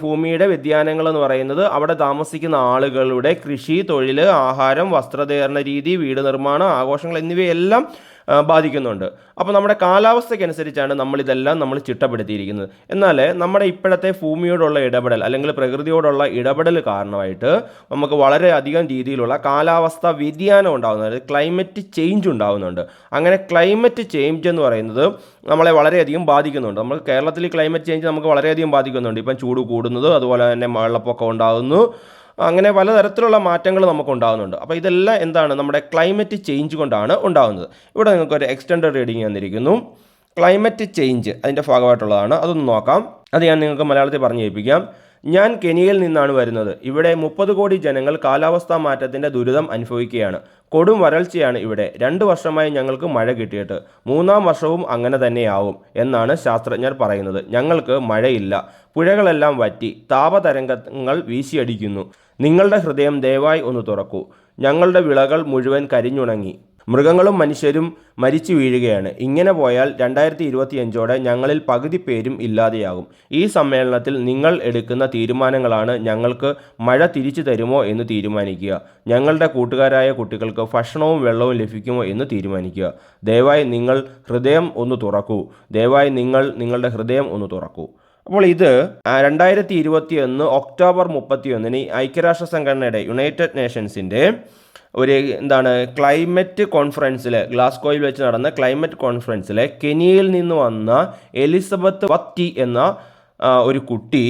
ഭൂമിയുടെ വ്യതിയാനങ്ങൾ എന്ന് പറയുന്നത് അവിടെ താമസിക്കുന്ന ആളുകളുടെ കൃഷി, തൊഴിൽ, ആഹാരം, വസ്ത്രധാരണ രീതി, വീട് നിർമ്മാണം, ആഘോഷങ്ങൾ എന്നിവയെല്ലാം ബാധിക്കുന്നുണ്ട്. അപ്പോൾ നമ്മുടെ കാലാവസ്ഥയ്ക്കനുസരിച്ചാണ് നമ്മൾ ചിട്ടപ്പെടുത്തിയിരിക്കുന്നത്. എന്നാൽ നമ്മുടെ ഇപ്പോഴത്തെ ഭൂമിയോടുള്ള ഇടപെടൽ അല്ലെങ്കിൽ പ്രകൃതിയോടുള്ള ഇടപെടൽ കാരണമായിട്ട് നമുക്ക് വളരെയധികം രീതിയിലുള്ള കാലാവസ്ഥ വ്യതിയാനം ഉണ്ടാകുന്നുണ്ട്, ക്ലൈമറ്റ് ചേഞ്ച് ഉണ്ടാകുന്നുണ്ട്. അങ്ങനെ ക്ലൈമറ്റ് ചേഞ്ച് എന്ന് പറയുന്നത് നമ്മളെ വളരെയധികം ബാധിക്കുന്നുണ്ട്. നമുക്ക് കേരളത്തിൽ ക്ലൈമറ്റ് ചേഞ്ച് നമുക്ക് വളരെയധികം ബാധിക്കുന്നുണ്ട്. ഇപ്പം ചൂട് കൂടുന്നത്, അതുപോലെ തന്നെ വെള്ളപ്പൊക്കം ഉണ്ടാകുന്നു, അങ്ങനെ പലതരത്തിലുള്ള മാറ്റങ്ങൾ നമുക്കുണ്ടാകുന്നുണ്ട്. അപ്പോൾ ഇതെല്ലാം എന്താണ്? നമ്മുടെ ക്ലൈമറ്റ് ചേഞ്ച് കൊണ്ടാണ് ഉണ്ടാകുന്നത്. ഇവിടെ നിങ്ങൾക്കൊരു എക്സ്റ്റൻഡഡ് റീഡിങ് തന്നിരിക്കുന്നു. ക്ലൈമറ്റ് ചേഞ്ച് അതിൻ്റെ ഭാഗമായിട്ടുള്ളതാണ്. അതൊന്ന് നോക്കാം. അത് ഞാൻ നിങ്ങൾക്ക് മലയാളത്തിൽ പറഞ്ഞു കേൾപ്പിക്കാം. ഞാൻ കെനിയയിൽ നിന്നാണ് വരുന്നത്. ഇവിടെ 30 കോടി ജനങ്ങൾ കാലാവസ്ഥാ മാറ്റത്തിൻ്റെ ദുരിതം അനുഭവിക്കുകയാണ്. കൊടും വരൾച്ചയാണ് ഇവിടെ. 2 വർഷമായി ഞങ്ങൾക്ക് മഴ കിട്ടിയിട്ട് 3-ാം വർഷവും അങ്ങനെ തന്നെയാവും എന്നാണ് ശാസ്ത്രജ്ഞർ പറയുന്നത്. ഞങ്ങൾക്ക് മഴയില്ല, പുഴകളെല്ലാം വറ്റി, താപതരംഗങ്ങൾ വീശിയടിക്കുന്നു. നിങ്ങളുടെ ഹൃദയം ദയവായി ഒന്ന് തുറക്കൂ. ഞങ്ങളുടെ വിളകൾ മുഴുവൻ കരിഞ്ഞുണങ്ങി. മൃഗങ്ങളും മനുഷ്യരും മരിച്ചു വീഴുകയാണ്. ഇങ്ങനെ പോയാൽ 2025ഓടെ ഞങ്ങളിൽ പകുതി പേരും ഇല്ലാതെയാകും. ഈ സമ്മേളനത്തിൽ നിങ്ങൾ എടുക്കുന്ന തീരുമാനങ്ങളാണ് ഞങ്ങൾക്ക് മഴ തിരിച്ചു തരുമോ എന്ന് തീരുമാനിക്കുക. ഞങ്ങളുടെ കൂട്ടുകാരായ കുട്ടികൾക്ക് ഭക്ഷണവും വെള്ളവും ലഭിക്കുമോ എന്ന് തീരുമാനിക്കുക. ദയവായി നിങ്ങൾ ഹൃദയം ഒന്ന് തുറക്കൂ. ദയവായി നിങ്ങളുടെ ഹൃദയം ഒന്ന് തുറക്കൂ. അപ്പോൾ ഇത് 2021 ഒക്ടോബർ 31 ഐക്യരാഷ്ട്ര സംഘടനയുടെ യുണൈറ്റഡ് നേഷൻസിൻ്റെ ഒരു ക്ലൈമറ്റ് കോൺഫറൻസിൽ ഗ്ലാസ്ഗോയിൽ വെച്ച് നടന്ന ക്ലൈമറ്റ് കോൺഫറൻസിൽ കെനിയയിൽ നിന്ന് വന്ന എലിസബത്ത് വത്തി എന്ന ഒരു കുട്ടി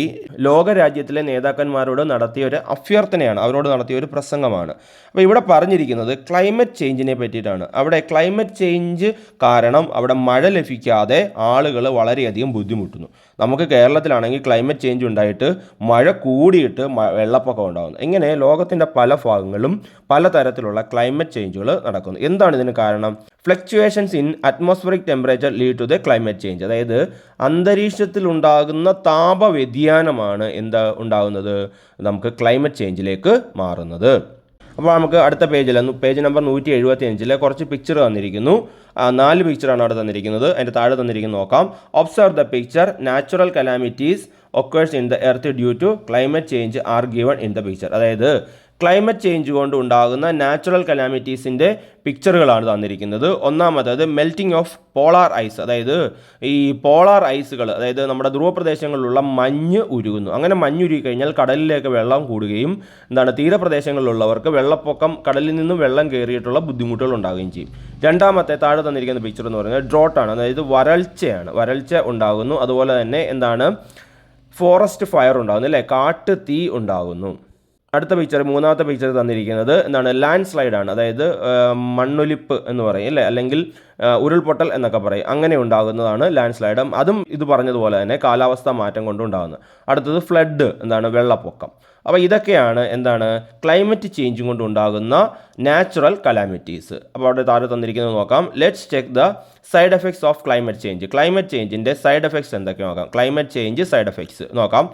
ലോകരാജ്യത്തിലെ നേതാക്കന്മാരോട് നടത്തിയ ഒരു അഭ്യർത്ഥനയാണ്, അവരോട് നടത്തിയ ഒരു പ്രസംഗമാണ്. അപ്പോൾ ഇവിടെ പറഞ്ഞിരിക്കുന്നത് ക്ലൈമറ്റ് ചേഞ്ചിനെ പറ്റിയിട്ടാണ്. അവിടെ ക്ലൈമറ്റ് ചേഞ്ച് കാരണം അവിടെ മഴ ലഭിക്കാതെ ആളുകൾ വളരെയധികം ബുദ്ധിമുട്ടുന്നു. നമുക്ക് കേരളത്തിലാണെങ്കിൽ ക്ലൈമറ്റ് ചേഞ്ച് ഉണ്ടായിട്ട് മഴ കൂടിയിട്ട് വെള്ളപ്പൊക്കം ഉണ്ടാകുന്നു. ഇങ്ങനെ ലോകത്തിൻ്റെ പല ഭാഗങ്ങളിലും പലതരത്തിലുള്ള ക്ലൈമറ്റ് ചേഞ്ചുകൾ നടക്കുന്നു. എന്താണ് ഇതിന് കാരണം? Fluctuations in atmospheric temperature lead to the climate change. അതായത് അന്തരീക്ഷത്തിൽ ഉണ്ടാകുന്ന താപവ്യതിയാനമാണ് ഉണ്ടാകുന്നത്, നമുക്ക് ക്ലൈമറ്റ് ചേഞ്ചിലേക്ക് മാറുന്നത്. അപ്പോൾ നമുക്ക് അടുത്ത പേജ് നമ്പർ 175 കുറച്ച് പിക്ചർ തന്നിരിക്കുന്നു. 4 പിക്ചറാണ് അവിടെ തന്നിരിക്കുന്നത്. അതിൻ്റെ താഴെ തന്നിരിക്കുന്നത് നോക്കാം. Observe the picture. Natural calamities occurs in the earth due to climate change are given in the picture. അതായത് ക്ലൈമറ്റ് ചേഞ്ച് കൊണ്ട് ഉണ്ടാകുന്ന നാച്ചുറൽ കലാമിറ്റീസിൻ്റെ പിക്ചറുകളാണ് തന്നിരിക്കുന്നത്. ഒന്നാമത്തേത് മെൽറ്റിംഗ് ഓഫ് പോളാർ ഐസ്. അതായത് ഈ പോളാർ ഐസുകൾ, അതായത് നമ്മുടെ ധ്രുവപ്രദേശങ്ങളിലുള്ള മഞ്ഞ് ഉരുകുന്നു. അങ്ങനെ മഞ്ഞുരുകി കഴിഞ്ഞാൽ കടലിലേക്ക് വെള്ളം കൂടുകയും തീരപ്രദേശങ്ങളിലുള്ളവർക്ക് വെള്ളപ്പൊക്കം, കടലിൽ നിന്നും വെള്ളം കയറിയിട്ടുള്ള ബുദ്ധിമുട്ടുകൾ ഉണ്ടാവുകയും ചെയ്യും. രണ്ടാമത്തെ താഴെ തന്നിരിക്കുന്ന പിക്ചർ എന്ന് പറയുന്നത് ഡ്രോട്ടാണ്. അതായത് വരൾച്ച ഉണ്ടാകുന്നു. അതുപോലെ തന്നെ ഫോറസ്റ്റ് ഫയർ ഉണ്ടാകുന്നു, അല്ലേ, കാട്ട് തീ ഉണ്ടാകുന്നു. അടുത്ത മൂന്നാമത്തെ പിക്ചർ തന്നിരിക്കുന്നത് ലാൻഡ് സ്ലൈഡാണ്. അതായത് മണ്ണൊലിപ്പ് എന്ന് പറയും, അല്ലേ, അല്ലെങ്കിൽ ഉരുൾപൊട്ടൽ എന്നൊക്കെ പറയും. അങ്ങനെ ഉണ്ടാകുന്നതാണ് ലാൻഡ് സ്ലൈഡ്. അതും ഇത് പറഞ്ഞതുപോലെ തന്നെ കാലാവസ്ഥാ മാറ്റം കൊണ്ടുണ്ടാകുന്നത്. അടുത്തത് ഫ്ലഡ്, വെള്ളപ്പൊക്കം. അപ്പോൾ ഇതൊക്കെയാണ് ക്ലൈമറ്റ് ചേഞ്ച് കൊണ്ടുണ്ടാകുന്ന നാച്ചുറൽ കലാമിറ്റീസ്. അപ്പോൾ അവിടെ താഴെ തന്നിരിക്കുന്നത് നോക്കാം. Let's check the side effects of climate change. Climate ചേഞ്ചിൻ്റെ സൈഡ് എഫക്ട്സ് എന്തൊക്കെ നോക്കാം. ക്ലൈമറ്റ് ചേഞ്ച് സൈഡ് എഫക്ട്സ് നോക്കാം.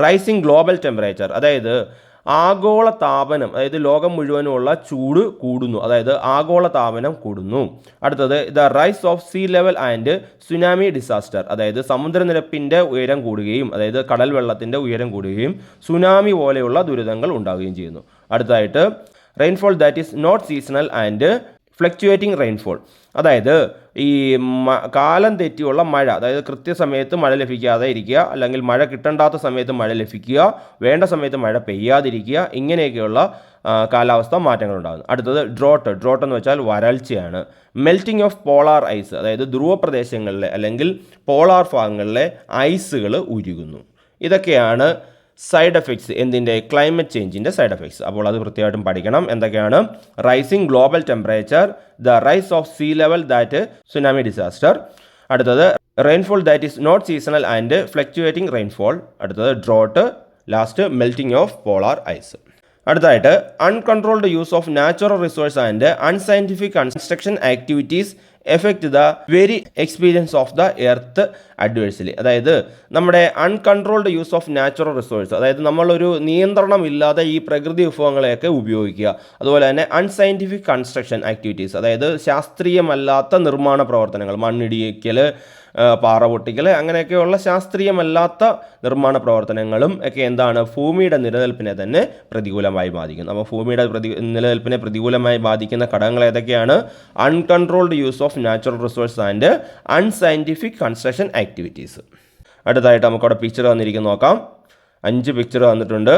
Rising global temperature. അതായത് ആഗോള താപനം, അതായത് ലോകം മുഴുവനുമുള്ള ചൂട് കൂടുന്നു, അതായത് ആഗോള താപനം കൂടുന്നു. അടുത്തത് the rise of sea level and tsunami disaster. അതായത് സമുദ്രനിരപ്പിൻ്റെ ഉയരം കൂടുകയും, അതായത് കടൽ വെള്ളത്തിൻ്റെ ഉയരം കൂടുകയും സുനാമി പോലെയുള്ള ദുരിതങ്ങൾ ഉണ്ടാവുകയും ചെയ്യുന്നു. അടുത്തതായിട്ട് rainfall that is not seasonal and fluctuating rainfall. അതായത് ഈ കാലം തെറ്റിയുള്ള മഴ, അതായത് കൃത്യസമയത്ത് മഴ ലഭിക്കാതെ ഇരിക്കുക, അല്ലെങ്കിൽ മഴ കിട്ടേണ്ടാത്ത സമയത്ത് മഴ ലഭിക്കുക, വേണ്ട സമയത്ത് മഴ പെയ്യാതിരിക്കുക, ഇങ്ങനെയൊക്കെയുള്ള കാലാവസ്ഥ മാറ്റങ്ങളുണ്ടാകുന്നു. അടുത്തത് ഡ്രോട്ട് എന്ന് വെച്ചാൽ വരൾച്ചയാണ്. Melting of polar ice. അതായത് ധ്രുവപ്രദേശങ്ങളിലെ അല്ലെങ്കിൽ പോളാർ ഭാഗങ്ങളിലെ ഐസുകൾ ഉരുകുന്നു. ഇതൊക്കെയാണ് സൈഡ് എഫക്ട്സ് ക്ലൈമറ്റ് ചേഞ്ചിൻ്റെ സൈഡ് എഫക്ട്സ്. അപ്പോൾ അത് കൃത്യമായിട്ടും പഠിക്കണം. എന്തൊക്കെയാണ്? Rising global temperature, the rise of sea level that tsunami disaster. അടുത്തത് rainfall that is not seasonal and fluctuating rainfall. അടുത്തത് drought. Last melting of polar ice. അടുത്തായിട്ട് uncontrolled use of natural resource and unscientific construction activities effect the very experience of the earth adversely. അതായത് നമ്മുടെ uncontrolled use of natural resource, അതായത് നമ്മളൊരു നിയന്ത്രണമില്ലാതെ ഈ പ്രകൃതി വിഭവങ്ങളെയൊക്കെ ഉപയോഗിക്കുക. അതുപോലെ തന്നെ അൺസയൻറ്റിഫിക് കൺസ്ട്രക്ഷൻ ആക്ടിവിറ്റീസ്, അതായത് ശാസ്ത്രീയമല്ലാത്ത നിർമ്മാണ പ്രവർത്തനങ്ങൾ, മണ്ണിടിക്കൽ, പാറ പൊട്ടിക്കൽ, അങ്ങനെയൊക്കെയുള്ള ശാസ്ത്രീയമല്ലാത്ത നിർമ്മാണ പ്രവർത്തനങ്ങളും ഒക്കെ ഭൂമിയുടെ നിലനിൽപ്പിനെ തന്നെ പ്രതികൂലമായി ബാധിക്കുന്നു. അപ്പോൾ ഭൂമിയുടെ നിലനിൽപ്പിനെ പ്രതികൂലമായി ബാധിക്കുന്ന ഘടകങ്ങൾ ഏതൊക്കെയാണ്? Uncontrolled use of natural resource and unscientific construction activities. അടുത്തായിട്ട് നമുക്കവിടെ പിക്ചർ തന്നിരിക്കുന്നു നോക്കാം. 5 പിക്ചർ തന്നിട്ടുണ്ട്.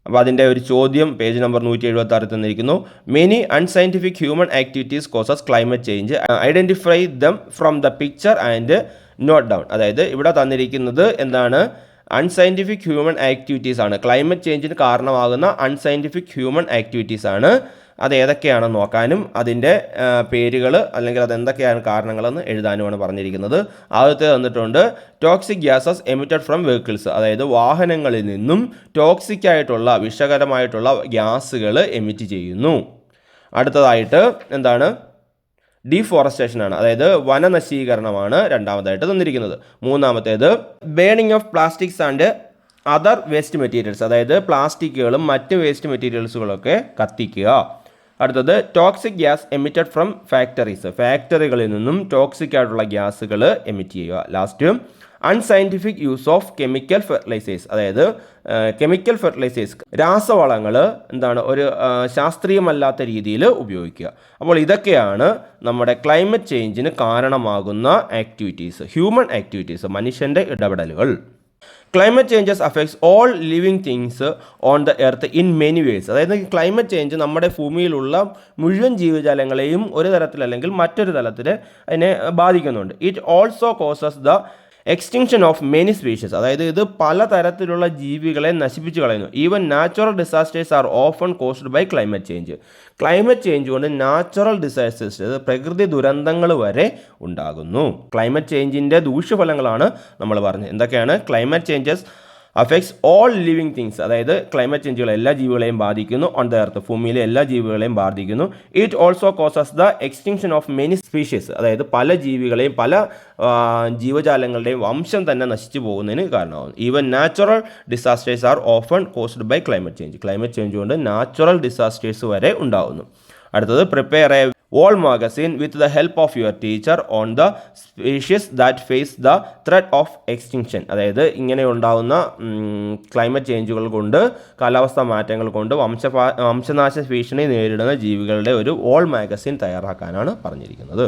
അപ്പോൾ അതിൻ്റെ ഒരു ചോദ്യം പേജ് നമ്പർ 176 തന്നിരിക്കുന്നു. Many unscientific human activities causes climate change. Identify them from the picture and note down. അതായത് ഇവിടെ തന്നിരിക്കുന്നത് അൺസയൻറ്റിഫിക് ഹ്യൂമൻ ആക്ടിവിറ്റീസ് ആണ്. ക്ലൈമറ്റ് ചേഞ്ചിന് കാരണമാകുന്ന അൺസയൻറ്റിഫിക് ഹ്യൂമൻ ആക്ടിവിറ്റീസ് ആണ്. അത് ഏതൊക്കെയാണെന്ന് നോക്കാനും അതിൻ്റെ പേരുകൾ അല്ലെങ്കിൽ അതെന്തൊക്കെയാണ് കാരണങ്ങളെന്ന് എഴുതാനുമാണ് പറഞ്ഞിരിക്കുന്നത്. ആദ്യത്തെ തന്നിട്ടുണ്ട് toxic gases emitted from vehicles, അതായത് വാഹനങ്ങളിൽ നിന്നും ടോക്സിക് ആയിട്ടുള്ള വിഷകരമായിട്ടുള്ള ഗ്യാസുകൾ എമിറ്റ് ചെയ്യുന്നു. അടുത്തതായിട്ട് എന്താണ്? ഡീഫോറസ്റ്റേഷനാണ്, അതായത് വനനശീകരണമാണ് രണ്ടാമതായിട്ട് തന്നിരിക്കുന്നത്. മൂന്നാമത്തേത് burning of plastics and other waste materials, അതായത് പ്ലാസ്റ്റിക്കുകളും മറ്റ് വേസ്റ്റ് മെറ്റീരിയൽസുകളൊക്കെ കത്തിക്കുക. അടുത്തത് toxic gas emitted from factories, ഫാക്ടറികളിൽ നിന്നും ടോക്സിക് ആയിട്ടുള്ള ഗ്യാസുകൾ എമിറ്റ് ചെയ്യുക. Last unscientific use of chemical fertilisers, അതായത് കെമിക്കൽ ഫെർട്ടിലൈസേഴ്സ് രാസവളങ്ങൾ എന്താണ് ഒരു ശാസ്ത്രീയമല്ലാത്ത രീതിയിൽ ഉപയോഗിക്കുക. അപ്പോൾ ഇതൊക്കെയാണ് നമ്മുടെ ക്ലൈമറ്റ് ചേഞ്ചിന് കാരണമാകുന്ന ആക്ടിവിറ്റീസ്, ഹ്യൂമൻ ആക്ടിവിറ്റീസ്, മനുഷ്യൻ്റെ ഇടപെടലുകൾ. Climate changes affects all living things on the earth in many vase, അതായത് ക്ലൈമറ്റ് ചേഞ്ച് നമ്മുടെ ഭൂമിയിലുള്ള മുഴുവൻ ജീവജാലങ്ങളെയും ഒരു തരത്തിൽ അല്ലെങ്കിൽ മറ്റൊരു തലത്തിൽ അതിനെ ബാധിക്കുന്നുണ്ട്. It also causes the extinction of many species, അതായത് ഇത് പലതരത്തിലുള്ള ജീവികളെ നശിപ്പിച്ചു കളയുന്നു. Even natural disasters are often caused by climate change, climate change കൊണ്ട് നാച്ചുറൽ ഡിസാസ്റ്റേഴ്സ്, പ്രകൃതി ദുരന്തങ്ങൾ വരെ ഉണ്ടാകുന്നു. ക്ലൈമറ്റ് ചേഞ്ചിൻ്റെ ദൂഷ്യഫലങ്ങളാണ് നമ്മൾ പറഞ്ഞത്. എന്തൊക്കെയാണ്? Climate changes affects all living things, അതായത് ക്ലൈമറ്റ് ചേഞ്ചുകൾ എല്ലാ ജീവികളെയും ബാധിക്കുന്നു. ഓൺ ദ എർത്ത്, ഭൂമിയിലെ എല്ലാ ജീവികളെയും ബാധിക്കുന്നു. It also causes the extinction of many species, അതായത് പല ജീവികളെയും പല ജീവജാലങ്ങളുടെയും വംശം തന്നെ നശിച്ചു പോകുന്നതിന് കാരണമാകുന്നു. Even natural disasters are often caused by climate change, climate change കൊണ്ട് നാച്ചുറൽ ഡിസാസ്റ്റേഴ്സ് വരെ ഉണ്ടാകുന്നു. അടുത്തത് prepare a wall magazine with the help of your teacher on the species that face the threat of extinction, അതായത് ഇങ്ങനെ ഉണ്ടാകുന്ന climate ചേഞ്ചുകൾ കൊണ്ട്, കാലാവസ്ഥാ മാറ്റങ്ങൾ കൊണ്ട് വംശനാശ ഭീഷണി നേരിടുന്ന ജീവികളുടെ ഒരു വോൾ മാഗസിൻ തയ്യാറാക്കാനാണ് പറഞ്ഞിരിക്കുന്നത്.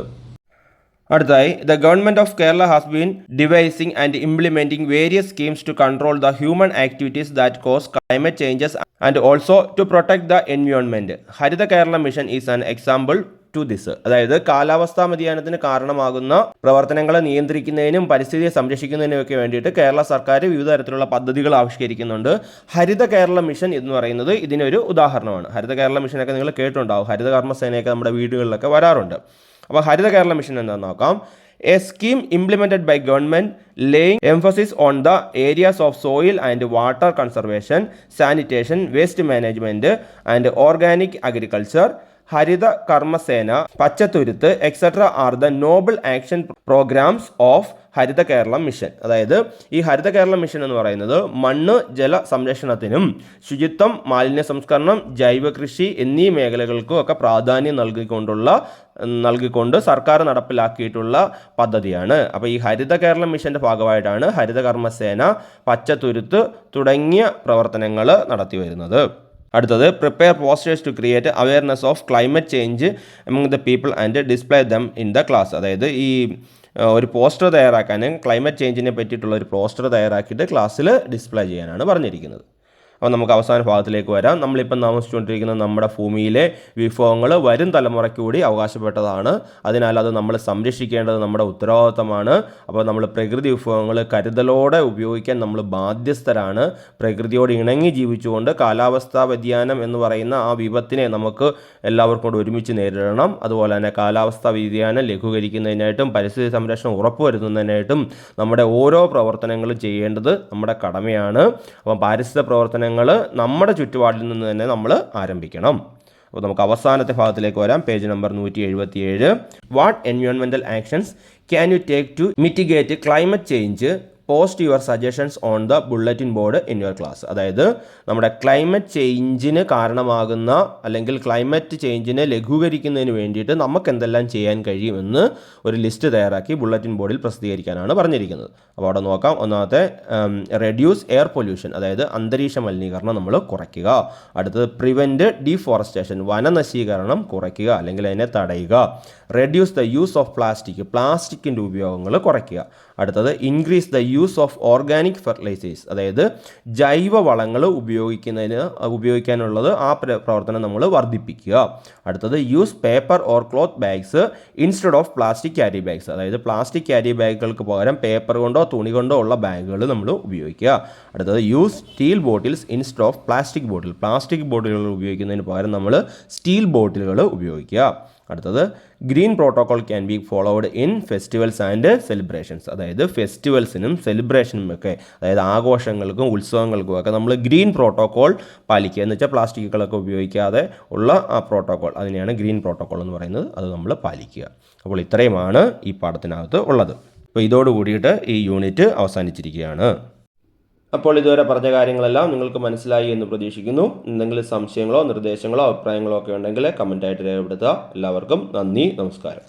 അടുത്തായി the government of Kerala has been devising and implementing various schemes to control the human activities that cause climate changes and also to protect the environment. Haritha Kerala mission is an example to this, അതായത് കാലാവസ്ഥാ വ്യതിയാനത്തിന് കാരണമാകുന്ന പ്രവർത്തനങ്ങളെ നിയന്ത്രിക്കുന്നതിനും പരിസ്ഥിതിയെ സംരക്ഷിക്കുന്നതിനും ഒക്കെ വേണ്ടിയിട്ട് കേരള സർക്കാർ വിവിധ തരത്തിലുള്ള പദ്ധതികൾ ആവിഷ്കരിക്കുന്നുണ്ട്. ഹരിത കേരള മിഷൻ എന്ന് പറയുന്നത് ഇതിനൊരു ഉദാഹരണമാണ്. ഹരിത കേരള മിഷനൊക്കെ നിങ്ങൾ കേട്ടിട്ടുണ്ടാവും, ഹരിത കർമ്മസേനയൊക്കെ നമ്മുടെ വീടുകളിലൊക്കെ വരാറുണ്ട്. അപ്പോൾ ഹരിത കേരള മിഷൻ എന്താണെന്ന് നോക്കാം. A scheme implemented by government laying emphasis on the areas of soil and water conservation, sanitation, waste management and organic agriculture. Haritha Karmasena, Pachathuruthu etcetera are the noble action programmes of Haritha Kerala mission. അതായത് ഈ ഹരിത കേരള മിഷൻ എന്ന് പറയുന്നത് മണ്ണ് ജല സംരക്ഷണത്തിനും ശുചിത്വം, മാലിന്യ സംസ്കരണം, ജൈവ കൃഷി എന്നീ മേഖലകൾക്കും ഒക്കെ പ്രാധാന്യം നൽകിക്കൊണ്ട് സർക്കാർ നടപ്പിലാക്കിയിട്ടുള്ള പദ്ധതിയാണ്. അപ്പോൾ ഈ ഹരിത കേരള മിഷൻ്റെ ഭാഗമായിട്ടാണ് ഹരിത കർമ്മസേന, പച്ചത്തുരുത്ത് തുടങ്ങിയ പ്രവർത്തനങ്ങൾ നടത്തി വരുന്നത്. അടുത്തത് prepare posters to create awareness of climate change among the people and display them in the class. അതായത് ഈ ഒരു പോസ്റ്റർ തയ്യാറാക്കാൻ, ക്ലൈമറ്റ് ചേഞ്ചിനെ പറ്റിയിട്ടുള്ള ഒരു പോസ്റ്റർ തയ്യാറാക്കിയിട്ട് ക്ലാസ്സിൽ ഡിസ്പ്ലേ ചെയ്യാനാണ് പറഞ്ഞിരിക്കുന്നത്. അപ്പോൾ നമുക്ക് അവസാന ഭാഗത്തിലേക്ക് വരാം. നമ്മളിപ്പം താമസിച്ചുകൊണ്ടിരിക്കുന്ന നമ്മുടെ ഭൂമിയിലെ വിഭവങ്ങൾ വരും തലമുറയ്ക്ക് കൂടി അവകാശപ്പെട്ടതാണ്. അതിനാൽ അത് നമ്മൾ സംരക്ഷിക്കേണ്ടത് നമ്മുടെ ഉത്തരവാദിത്തമാണ്. അപ്പോൾ നമ്മൾ പ്രകൃതി വിഭവങ്ങൾ കരുതലോടെ ഉപയോഗിക്കാൻ നമ്മൾ ബാധ്യസ്ഥരാണ്. പ്രകൃതിയോട് ഇണങ്ങി ജീവിച്ചുകൊണ്ട് കാലാവസ്ഥാ വ്യതിയാനം എന്ന് പറയുന്ന ആ വിപത്തിനെ നമുക്ക് എല്ലാവർക്കും കൂടി ഒരുമിച്ച് നേരിടണം. അതുപോലെ തന്നെ കാലാവസ്ഥാ വ്യതിയാനം ലഘൂകരിക്കുന്നതിനായിട്ടും പരിസ്ഥിതി സംരക്ഷണം ഉറപ്പുവരുത്തുന്നതിനായിട്ടും നമ്മുടെ ഓരോ പ്രവർത്തനങ്ങളും ചെയ്യേണ്ടത് നമ്മുടെ കടമയാണ്. അപ്പം പാരിസ്ഥിതിക പ്രവർത്തനങ്ങൾ നമ്മുടെ ചുറ്റുപാടിൽ നിന്ന് തന്നെ നമ്മൾ ആരംഭിക്കണം. അപ്പോൾ നമുക്ക് അവസാനത്തെ ഭാഗത്തിലേക്ക് വരാം. Page number 177. What environmental actions can you take to mitigate climate change? Post your suggestions on the bulletin board in your class. അതായത് നമ്മുടെ ക്ലൈമറ്റ് ചേഞ്ചിന് കാരണമാകുന്ന അല്ലെങ്കിൽ ക്ലൈമറ്റ് ചേഞ്ചിനെ ലഘൂകരിക്കുന്നതിന് വേണ്ടിയിട്ട് നമുക്ക് എന്തെല്ലാം ചെയ്യാൻ കഴിയുമെന്ന് ഒരു ലിസ്റ്റ് തയ്യാറാക്കി ബുള്ളറ്റിൻ ബോർഡിൽ പ്രസിദ്ധീകരിക്കാനാണ് പറഞ്ഞിരിക്കുന്നത്. അപ്പോൾ അവിടെ നോക്കാം. ഒന്നാമത്തെ റെഡ്യൂസ് എയർ പൊല്യൂഷൻ, അതായത് അന്തരീക്ഷ മലിനീകരണം നമ്മൾ കുറയ്ക്കുക. അടുത്തത് പ്രിവെൻറ്റ് ഡീഫോറസ്റ്റേഷൻ, വനനശീകരണം കുറയ്ക്കുക അല്ലെങ്കിൽ അതിനെ തടയുക. റെഡ്യൂസ് ദ യൂസ് ഓഫ് പ്ലാസ്റ്റിക്കിൻ്റെ ഉപയോഗങ്ങൾ കുറയ്ക്കുക. അടുത്തത് increase the use of organic fertilisers, അതായത് ജൈവ വളങ്ങൾ ഉപയോഗിക്കാനുള്ളത് ആ പ്രവർത്തനം നമ്മൾ വർദ്ധിപ്പിക്കുക. അടുത്തത് use paper or cloth bags instead of plastic carry bags, അതായത് പ്ലാസ്റ്റിക് ക്യാരി ബാഗുകൾക്ക് പകരം പേപ്പർ കൊണ്ടോ തുണി കൊണ്ടോ ഉള്ള ബാഗുകൾ നമ്മൾ ഉപയോഗിക്കുക. അടുത്തത് use steel bottles instead of plastic ബോട്ടിലുകൾ ഉപയോഗിക്കുന്നതിന് പകരം നമ്മൾ സ്റ്റീൽ ബോട്ടിലുകൾ ഉപയോഗിക്കുക. അടുത്തത് green protocol can be followed in festivals and celebrations, അതായത് ഫെസ്റ്റിവൽസിനും സെലിബ്രേഷനും ഒക്കെ, അതായത് ആഘോഷങ്ങൾക്കും ഉത്സവങ്ങൾക്കും ഒക്കെ നമ്മൾ ഗ്രീൻ പ്രോട്ടോകോൾ പാലിക്കുക. എന്ന് വെച്ചാൽ പ്ലാസ്റ്റിക്കുകളൊക്കെ ഉപയോഗിക്കാതെ ഉള്ള ആ പ്രോട്ടോകോൾ, അതിനെയാണ് ഗ്രീൻ പ്രോട്ടോകോൾ എന്ന് പറയുന്നത്. അത് നമ്മൾ പാലിക്കുക. അപ്പോൾ ഇത്രയുമാണ് ഈ പാഠത്തിനകത്ത് ഉള്ളത്. അപ്പോൾ ഇതോട് കൂടിയിട്ട് ഈ യൂണിറ്റ് അവസാനിച്ചിരിക്കുകയാണ്. അപ്പോൾ ഇതുവരെ പറഞ്ഞ കാര്യങ്ങളെല്ലാം നിങ്ങൾക്ക് മനസ്സിലായി എന്ന് പ്രതീക്ഷിക്കുന്നു. എന്തെങ്കിലും സംശയങ്ങളോ നിർദ്ദേശങ്ങളോ അഭിപ്രായങ്ങളോ ഒക്കെ ഉണ്ടെങ്കിൽ കമൻറ്റായിട്ട് രേഖപ്പെടുത്തുക. എല്ലാവർക്കും നന്ദി, നമസ്കാരം.